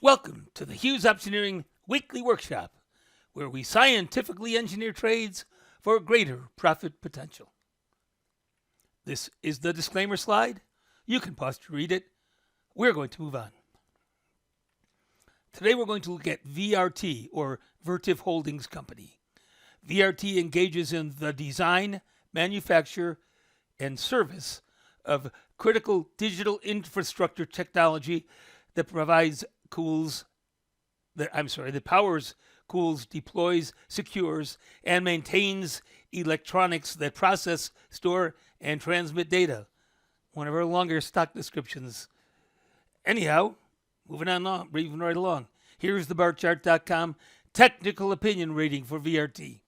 Welcome to the Hughes Optioneering Weekly Workshop, where we scientifically engineer trades for greater profit potential. This is the disclaimer slide. You can pause to read it. We're going to move on. Today we're going to look at VRT, or Vertiv Holdings Co. VRT engages in the design, manufacture, and service of critical digital infrastructure technology that powers, cools, deploys, secures, and maintains electronics that process, store, and transmit data. One of our longer stock descriptions. Anyhow, moving right along. Here's the barchart.com technical opinion rating for VRT.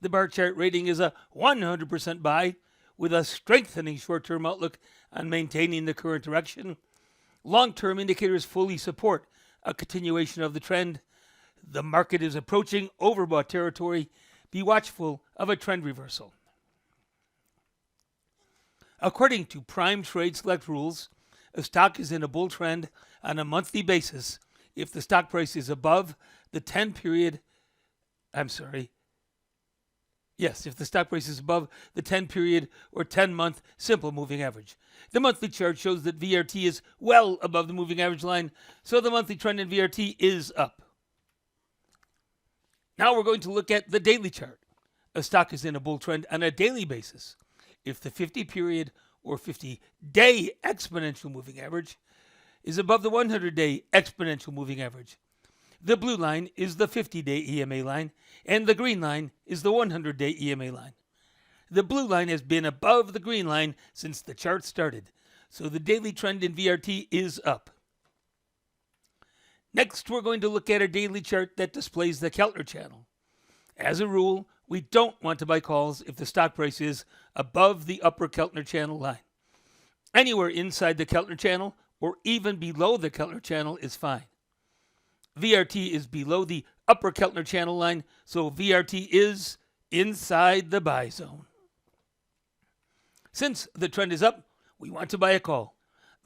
The bar chart rating is a 100% buy with a strengthening short-term outlook on maintaining the current direction. Long-term indicators fully support a continuation of the trend. The market is approaching overbought territory. Be watchful of a trend reversal. According to Prime Trade Select rules, a stock is in a bull trend on a monthly basis if the stock price is above the 10 period if the stock price is above the 10 period or 10-month simple moving average. The monthly chart shows that VRT is well above the moving average line, so the monthly trend in VRT is up. Now we're going to look at the daily chart. A stock is in a bull trend on a daily basis if the 50 period or 50-day exponential moving average is above the 100-day exponential moving average. The blue line is the 50-day EMA line, and the green line is the 100-day EMA line. The blue line has been above the green line since the chart started, so the daily trend in VRT is up. Next, we're going to look at a daily chart that displays the Keltner channel. As a rule, we don't want to buy calls if the stock price is above the upper Keltner channel line. Anywhere inside the Keltner channel or even below the Keltner channel is fine. VRT is below the upper Keltner channel line, so VRT is inside the buy zone. Since the trend is up, we want to buy a call.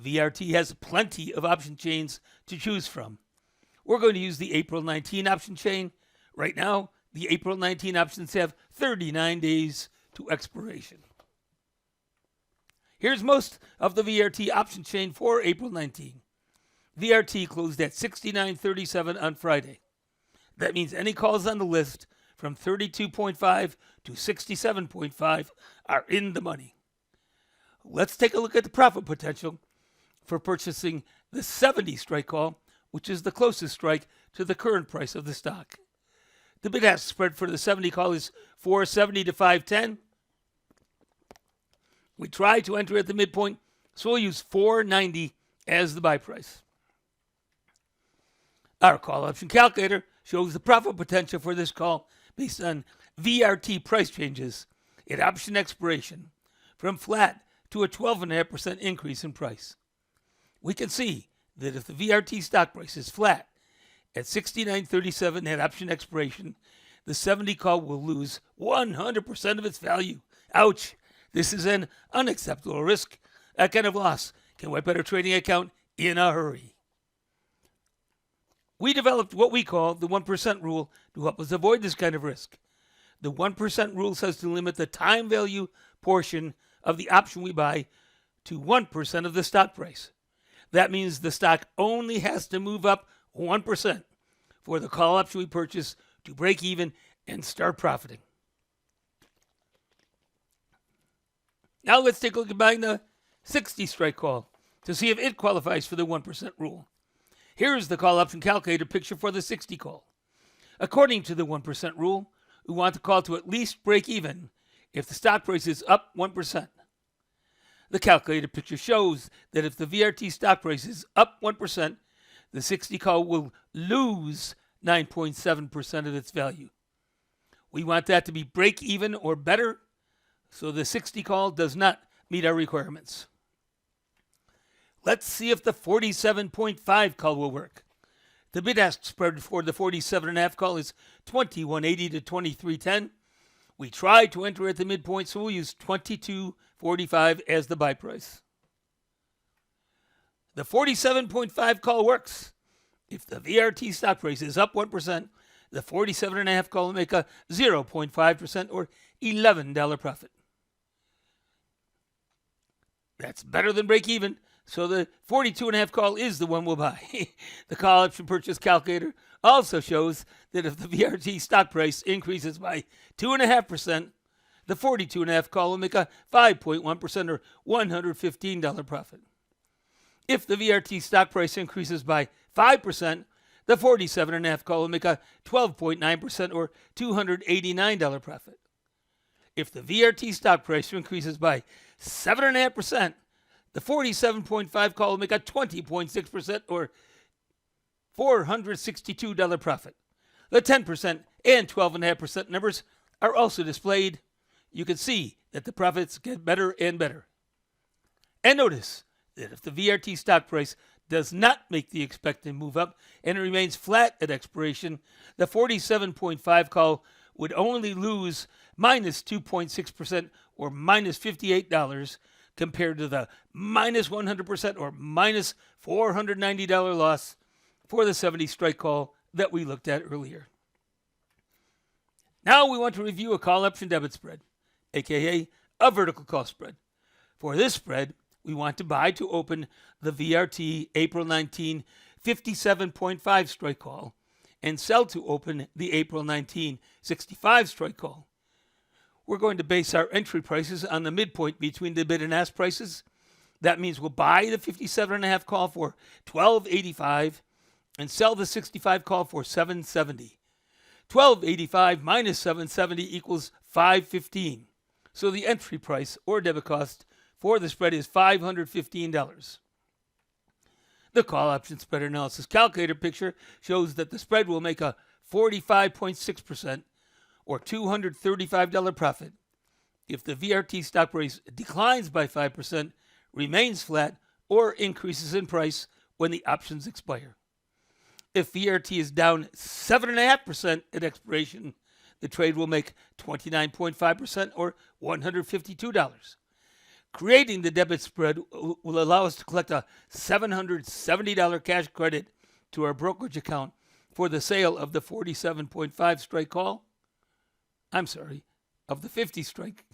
VRT has plenty of option chains to choose from. We're going to use the April 19 option chain. Right now, the April 19 options have 39 days to expiration. Here's most of the VRT option chain for April 19. VRT closed at 69.37 on Friday. That means any calls on the list from 32.5 to 67.5 are in the money. Let's take a look at the profit potential for purchasing the 70 strike call, which is the closest strike to the current price of the stock. The bid-ask spread for the 70 call is 470 to 510. We try to enter at the midpoint, so we'll use 490 as the buy price. Our call option calculator shows the profit potential for this call based on VRT price changes at option expiration from flat to a 12.5% increase in price. We can see that if the VRT stock price is flat at 69.37 at option expiration, the 70 call will lose 100% of its value. Ouch! This is an unacceptable risk. That kind of loss can wipe out our trading account in a hurry. We developed what we call the 1% rule to help us avoid this kind of risk. The 1% rule says to limit the time value portion of the option we buy to 1% of the stock price. That means the stock only has to move up 1% for the call option we purchase to break even and start profiting. Now let's take a look at buying the 60 strike call to see if it qualifies for the 1% rule. Here's the call option calculator picture for the 60 call. According to the 1% rule, we want the call to at least break even if the stock price is up 1%. The calculator picture shows that if the VRT stock price is up 1%, the 60 call will lose 9.7% of its value. We want that to be break even or better, so the 60 call does not meet our requirements. Let's see if the 47.5 call will work. The bid-ask spread for the 47.5 call is 21.80 to 23.10. We try to enter at the midpoint, so we'll use 22.45 as the buy price. The 47.5 call works. If the VRT stock price is up 1%, the 47.5 call will make a 0.5% or $11 profit. That's better than break even, so the 42.5 call is the one we'll buy. The call option purchase calculator also shows that if the VRT stock price increases by 2.5%, the 42.5 call will make a 5.1% or $115 profit. If the VRT stock price increases by 5%, the 47.5 call will make a 12.9% or $289 profit. If the VRT stock price increases by 7.5%, the 47.5 call will make a 20.6% or $462 profit. The 10% and 12.5% numbers are also displayed. You can see that the profits get better and better. And notice that if the VRT stock price does not make the expected move up and it remains flat at expiration, the 47.5 call would only lose minus 2.6% or minus $58 compared to the minus 100% or minus $490 loss for the 70 strike call that we looked at earlier. Now we want to review a call option debit spread, aka a vertical call spread. For this spread, we want to buy to open the VRT April 19 57.5 strike call and sell to open the April 19 65 strike call. We're going to base our entry prices on the midpoint between the bid and ask prices. That means we'll buy the 57.5 call for $12.85 and sell the 65 call for $7.70. $12.85 minus $7.70 equals $5.15. So the entry price or debit cost for the spread is $515. The call option spread analysis calculator picture shows that the spread will make a 45.6% or $235 profit if the VRT stock price declines by 5%, remains flat, or increases in price when the options expire. If VRT is down 7.5% at expiration, the trade will make 29.5% or $152. Creating the debit spread will allow us to collect a $770 cash credit to our brokerage account for the sale of the 47.5 strike call. I'm sorry, of the 50 strike,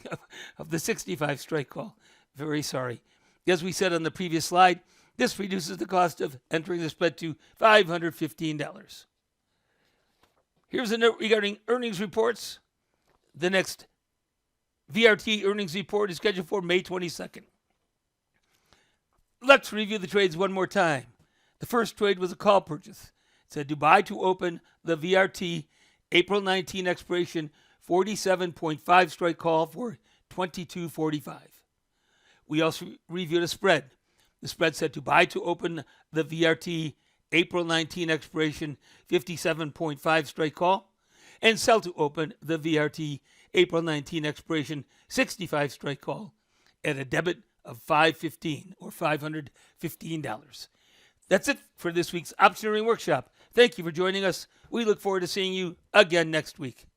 of the 65 strike call. Very sorry. As we said on the previous slide, this reduces the cost of entering the spread to $515. Here's a note regarding earnings reports. The next VRT earnings report is scheduled for May 22nd. Let's review the trades one more time. The first trade was a call purchase. It said to buy to open the VRT April 19 expiration 47.5 strike call for $22.45. We also reviewed a spread. The spread said to buy to open the VRT April 19 expiration 57.5 strike call and sell to open the VRT April 19 expiration 65 strike call at a debit of $515 or $515. That's it for this week's Optioneering Workshop. Thank you for joining us. We look forward to seeing you again next week.